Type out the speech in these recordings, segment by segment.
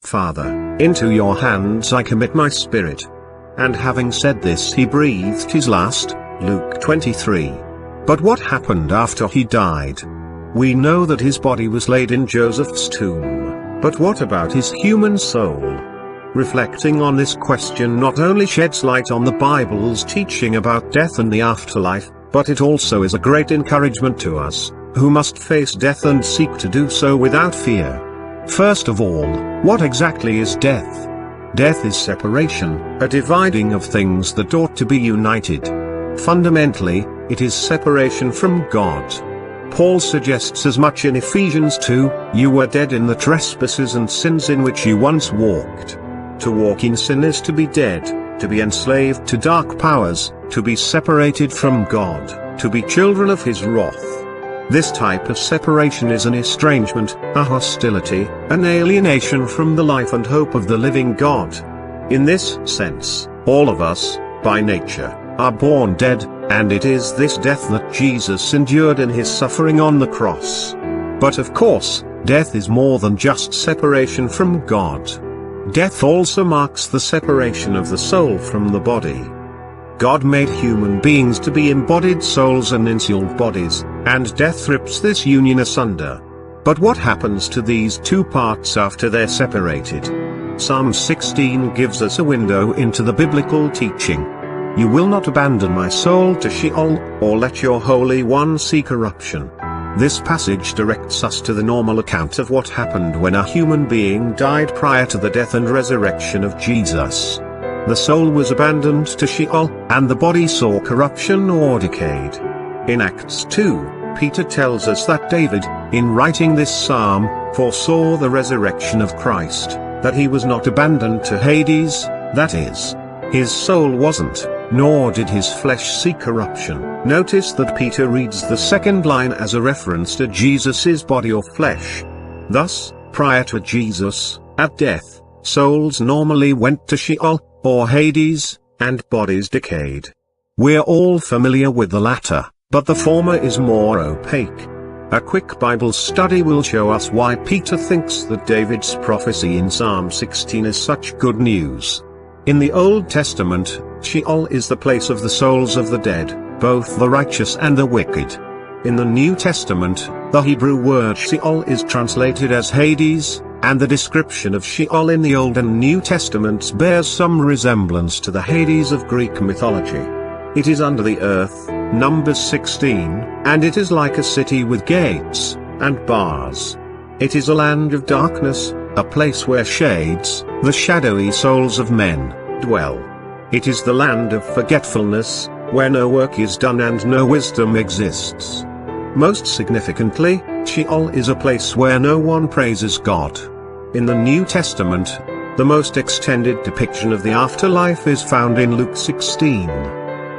"Father, into your hands I commit my spirit." And having said this he breathed his last, Luke 23. But what happened after he died? We know that his body was laid in Joseph's tomb, but what about his human soul? Reflecting on this question not only sheds light on the Bible's teaching about death and the afterlife, but it also is a great encouragement to us, who must face death and seek to do so without fear. First of all, what exactly is death? Death is separation, a dividing of things that ought to be united. Fundamentally, it is separation from God. Paul suggests as much in Ephesians 2, "You were dead in the trespasses and sins in which you once walked." To walk in sin is to be dead, to be enslaved to dark powers, to be separated from God, to be children of His wrath. This type of separation is an estrangement, a hostility, an alienation from the life and hope of the living God. In this sense, all of us, by nature, are born dead, and it is this death that Jesus endured in His suffering on the cross. But of course, death is more than just separation from God. Death also marks the separation of the soul from the body. God made human beings to be embodied souls and insealed bodies, and death rips this union asunder. But what happens to these two parts after they're separated? Psalm 16 gives us a window into the biblical teaching. "You will not abandon my soul to Sheol, or let your Holy One see corruption." This passage directs us to the normal account of what happened when a human being died prior to the death and resurrection of Jesus. The soul was abandoned to Sheol, and the body saw corruption or decayed. In Acts 2, Peter tells us that David, in writing this psalm, foresaw the resurrection of Christ, that he was not abandoned to Hades, that is, his soul wasn't, nor did his flesh see corruption. Notice that Peter reads the second line as a reference to Jesus' body or flesh. Thus, prior to Jesus, at death, souls normally went to Sheol, or Hades, and bodies decayed. We're all familiar with the latter, but the former is more opaque. A quick Bible study will show us why Peter thinks that David's prophecy in Psalm 16 is such good news. In the Old Testament, Sheol is the place of the souls of the dead, both the righteous and the wicked. In the New Testament, the Hebrew word Sheol is translated as Hades, and the description of Sheol in the Old and New Testaments bears some resemblance to the Hades of Greek mythology. It is under the earth, Numbers 16, and it is like a city with gates and bars. It is a land of darkness, a place where shades, the shadowy souls of men, dwell. It is the land of forgetfulness, where no work is done and no wisdom exists. Most significantly, Sheol is a place where no one praises God. In the New Testament, the most extended depiction of the afterlife is found in Luke 16.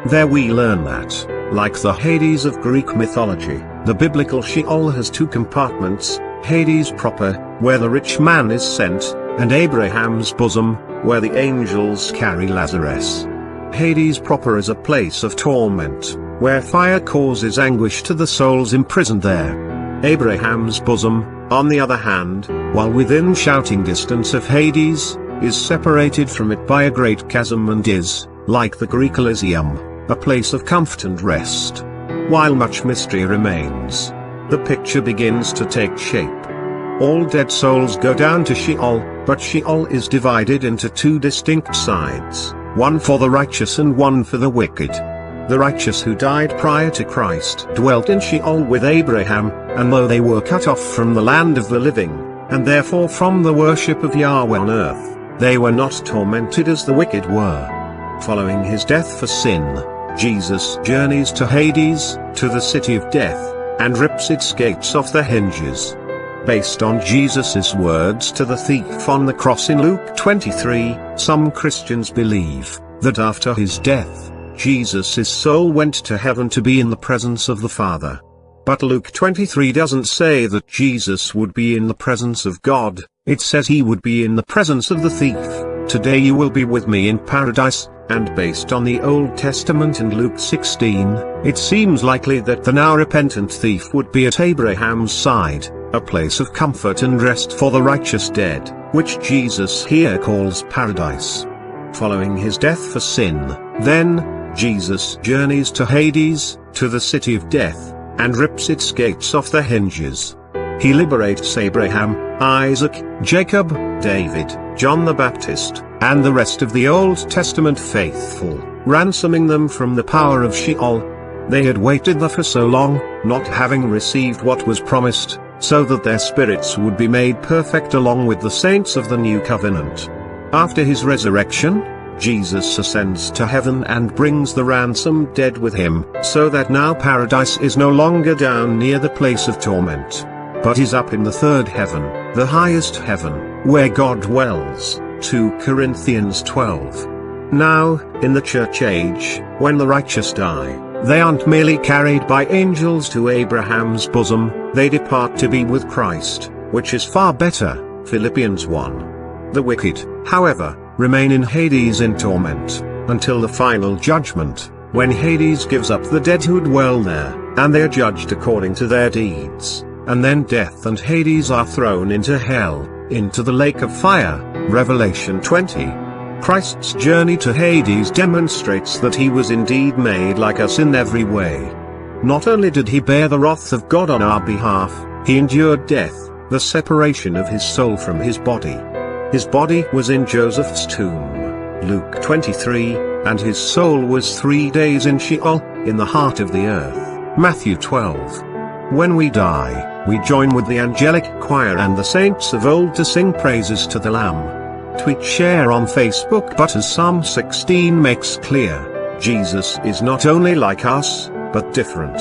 There we learn that, like the Hades of Greek mythology, the biblical Sheol has two compartments: Hades proper, where the rich man is sent, and Abraham's bosom, where the angels carry Lazarus. Hades proper is a place of torment, where fire causes anguish to the souls imprisoned there. Abraham's bosom, on the other hand, while within shouting distance of Hades, is separated from it by a great chasm and is, like the Greek Elysium, a place of comfort and rest. While much mystery remains, the picture begins to take shape. All dead souls go down to Sheol, but Sheol is divided into two distinct sides, one for the righteous and one for the wicked. The righteous who died prior to Christ dwelt in Sheol with Abraham, and though they were cut off from the land of the living, and therefore from the worship of Yahweh on earth, they were not tormented as the wicked were. Following his death for sin, Jesus journeys to Hades, to the city of death, and rips its gates off their hinges. Based on Jesus' words to the thief on the cross in Luke 23, some Christians believe that after his death, Jesus' soul went to heaven to be in the presence of the Father. But Luke 23 doesn't say that Jesus would be in the presence of God, it says he would be in the presence of the thief. "Today you will be with me in paradise." And based on the Old Testament and Luke 16, it seems likely that the now repentant thief would be at Abraham's side, a place of comfort and rest for the righteous dead, which Jesus here calls paradise. Following his death for sin, then, Jesus journeys to Hades, to the city of death, and rips its gates off the hinges. He liberates Abraham, Isaac, Jacob, David, John the Baptist, and the rest of the Old Testament faithful, ransoming them from the power of Sheol. They had waited there for so long, not having received what was promised, so that their spirits would be made perfect along with the saints of the new covenant. After his resurrection, Jesus ascends to heaven and brings the ransomed dead with him, so that now paradise is no longer down near the place of torment, but is up in the third heaven, the highest heaven, where God dwells. 2 Corinthians 12. Now, in the church age, when the righteous die, they aren't merely carried by angels to Abraham's bosom, they depart to be with Christ, which is far better. Philippians 1. The wicked, however, remain in Hades in torment, until the final judgment, when Hades gives up the dead who dwell there, and they are judged according to their deeds, and then death and Hades are thrown into hell, into the lake of fire. Revelation 20. Christ's journey to Hades demonstrates that he was indeed made like us in every way. Not only did he bear the wrath of God on our behalf, he endured death, the separation of his soul from his body. His body was in Joseph's tomb, Luke 23, and his soul was 3 days in Sheol, in the heart of the earth, Matthew 12. When we die, we join with the angelic choir and the saints of old to sing praises to the Lamb. Tweet share on Facebook. But as Psalm 16 makes clear, Jesus is not only like us, but different.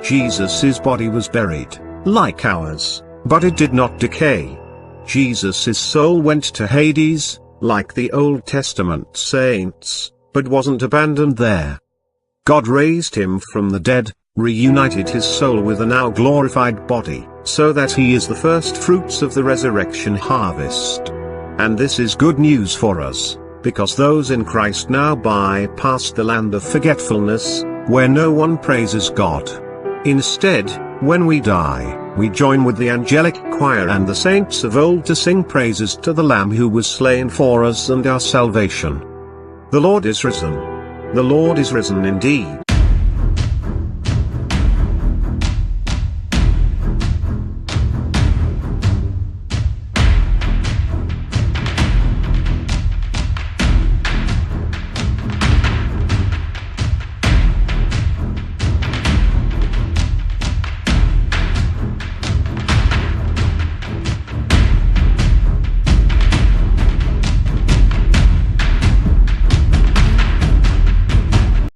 Jesus' body was buried, like ours, but it did not decay. Jesus' soul went to Hades, like the Old Testament saints, but wasn't abandoned there. God raised him from the dead, reunited his soul with a now glorified body, so that he is the first fruits of the resurrection harvest. And this is good news for us, because those in Christ now bypass the land of forgetfulness, where no one praises God. Instead, when we die, we join with the angelic choir and the saints of old to sing praises to the Lamb who was slain for us and our salvation. The Lord is risen. The Lord is risen indeed.